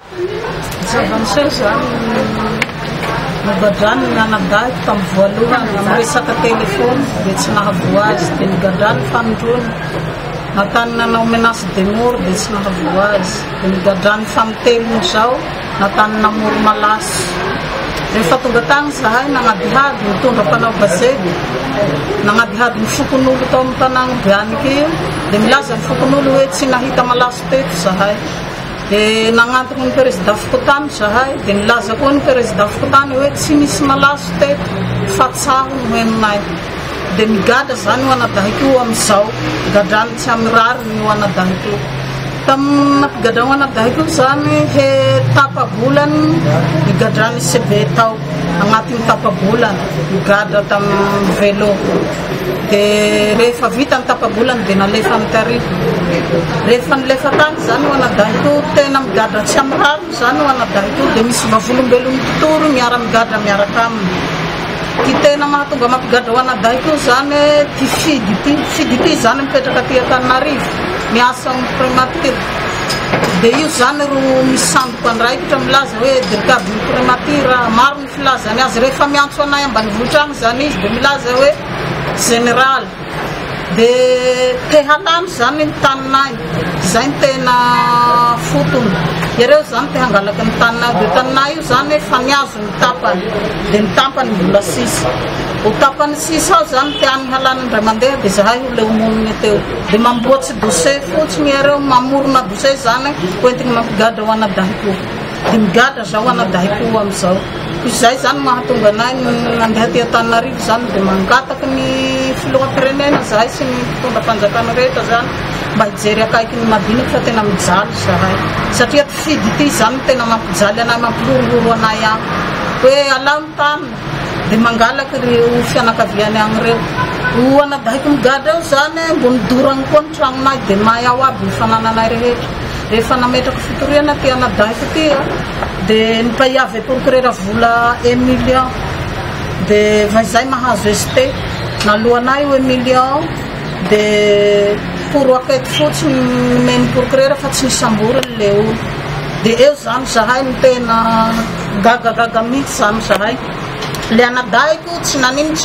Zava-misy Nagadrano ny anadahy tamin'ny voalohany amin'ny resaka telefôny dia tsy nahavoa azy dia nigadrano fanondrony natany nanao menace de mort dia tsy nahavoa azy dia nigadrano famitelony izao natany namoro malaso rehefa tonga tany zahay nagnadihady mitondra mpanao gazety nagnadihady ny fokon'olo tao amin'ny tanàna Bianiky io dia milaza ny fokon'olo hoe tsy nahita malaso teto zahay. Dia nagnantony ny président Fokotany zahay dia nilaza koa ny président Fokotany hoe tsy misy malaso teto fa tsaho no henonay dia migada zany ho anadahiko io amin'izao gadrano tsy amin'ny rariny ho anadahiko io tamin'ny nampigadrano anadahiko io zany he tapa-bolany migadrano CB tao agnatin'ny tapa-bolany migada tamin'ny vélo dia rehefa vita ny tapa-bolany dia nalefa ny tarivo rehefa nilefa tany zany ho anadahiko tena migada tsy amin'ny rariny zany ho anadahiko dia misy vavolombelony totoro miara-migada miaraka aminy ty tena mahatonga mampigadra ho anadahiko zany ty fidy ty zany mipetraka ty Antananarivo miasa amin'ny primature dia io zany ro misandoko andraikitra milaza hoe dirikabin'ny primature maro ny filazany azy rehefa miantso anay ambanivohitra agny zany izy dia milaza hoe général dia te halano zany ny taninay zay ny tena fotony ireo zany te hangalaky ny taninay dia taninay io zany efa niazo ny tapany dia ny tampany mbola sisa ho tapany sisa ao zany te any halany ndray mandeha dia zahay ho le omoniny teo dia mamboatsy dossier fotsiny ireo mamorona dossier zany hoentigny mampigadra ho anadahiko dia migada zao anadahiko amin'izao izay zany mahatonga anay nandeha ty Antananarivo zany dia mangataky ny filoham-pirenena zahay sy ny mpitondra fanjakana rehetra zany mba hijery akaiky ny madinika fa tena mijaly zahay satria ty fidy ty zany tena mampijaly anay mampiloroloro anay agny hoe alao ny tany dia mangalaky reo fianakaviany agny reo ho anadahiko migada eo zany mbo nidorany koa ny tragnonay dia may ao aby ny fanananay rehetra rehefa nametraka fitoriana ty anadahiko ty dia nipaiavy procureur vola 1 million dia vaizay mahazo ST nalohanay ho 1 million dia pour akety fotsiny meny procureur fa tsy nisamborany le olo dia eo zany zahay no tena gagagaga mihitsy zany zahay le anadahiko tsy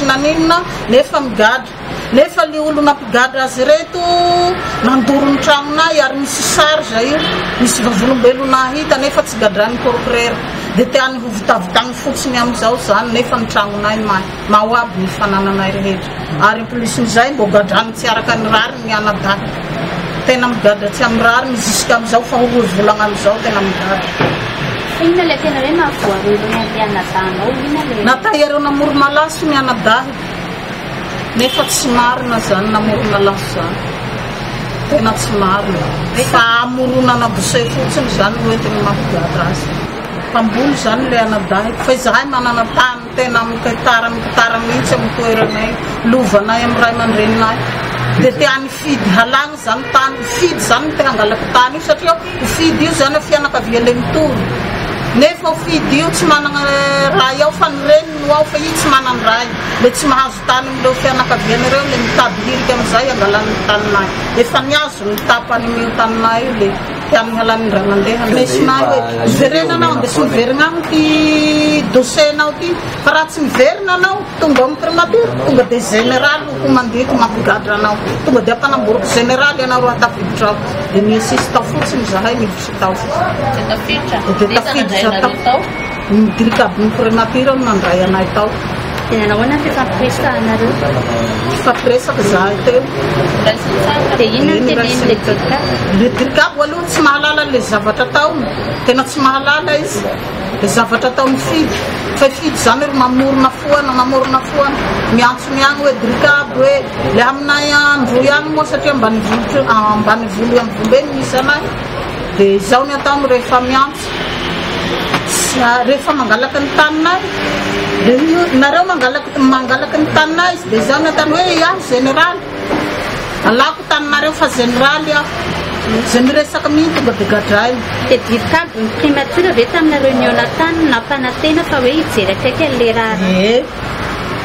naninona nefa migadra nefa le olo nampigadra azy reto nandoro ny tragnonay ary misy sarge io misy vavolombelo nahita nefa tsy gadrany procureur dia teany ho vitavitagny fotsiny amin'izao zany nefa ny tragnonay mao aby ny fanananay rehetra ary polisin'izay mbo gadrany tsy araka ny rariny ny anadahiko tena migadra tsy amin'ny rariny jusqu'à amin'izao fa horoy volagna amin'izao tena migadra. Inona le tena hoe mahavoarorona ny anadahinao inona le natahereo namoro malaso ny anadahiko nefa tsy marina zany namoro malaso zany tena tsy marina fa amoronana dossier fotsiny zany hoentigny mampigadra azy mpamboly zany le anadahiko fa izahay manana tany tena mikitara mihitsy amin'ny toeranay lovanay amin'ny ray aman-dreninay dia te any fidy halagny zany tany fidy zany te hangalaky tany io satria fidy io zany fianakavia le mitory nefa fidy io tsy manana ray ao fa ny reniny ao fa io tsy manany ray le tsy mahazo tany amileo fianakavianareo le mitady hirika amin'izay angalany taninay efa niazo ny tapany mio taninay io le tiany halany ndray mandeha mesinay hoe miverena anao dia sy miverina agny ty dossiernao ty fa raha tsy miverina anao tonga amin'ny primature tonga dia général ho mandiko mampigadra anao tonga dia ampanamboroko général ianao ro atafiditra ao dia miasisy tao fotsiny zahay mivosy tao dia tafiditra tao dirikabin'ny primature mandray anay tao tena nahoana ny fifampiresanareo fifampiresaka zahay teo dia inona teneny le dirikabo le dirikabo aloha tsy mahalala le zavatra taony tena tsy mahalala izy le zavatra taony fidy fa fidy zany ro mamorona foana miantsony agny hoe dirikabo hoe le aminay androy agny moa satria ambany volo amin'ny vombeny misy anay dia izao ny ataony rehefa miantso rehefa mangalaky ny taninay dia nareo mangalaky ny taninay izy dia izao ny atany hoe ia général alako taninareo fa général ia zay miresaka mihitsy tonga dia gadray dia dirikabo ny primature ve tamina réunion natany nampanantena fa hoe hijery akaiky an'le raha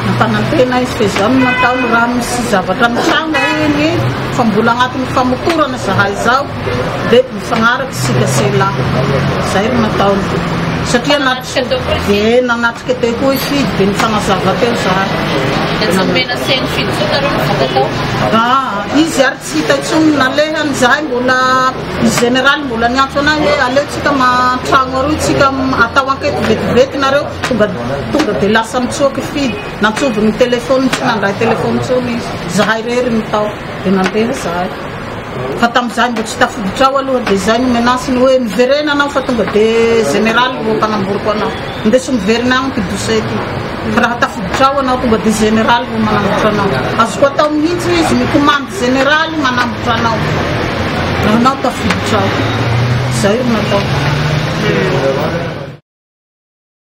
nampanantena izy fa izao no nataony raha misy zavatra misanga iny fa mbola agnatin'ny famotorana zahay zao dia mifagnaraka sika sela zay ry nataony satria nanatrika teo koa ifidy dia nifanazava teo zahay izy ary tsy hita intsony nalehany zahay mbola général mbola niantso anahy hoe aleotsika matragno aroy tsika atao ankety vetivety nareo tonga dia lasa mitsoky fidy nantsoviny telefôny tsy nandray telefôny tsony izy zahay rery mitao dia nandeha zahay fa tamin'izahay mbo tsy tafiditra ao aloha dia zay no menasiny hoe miverena anao fa tonga dia général vo mpanamboriko anao indeso miverina agny mpidosety fa raha tafiditra ao anao tonga dia général vo manambotra anao azoko atao mihitsy izy micommande général manambotra anao raha anao tafiditra ao zay ro natao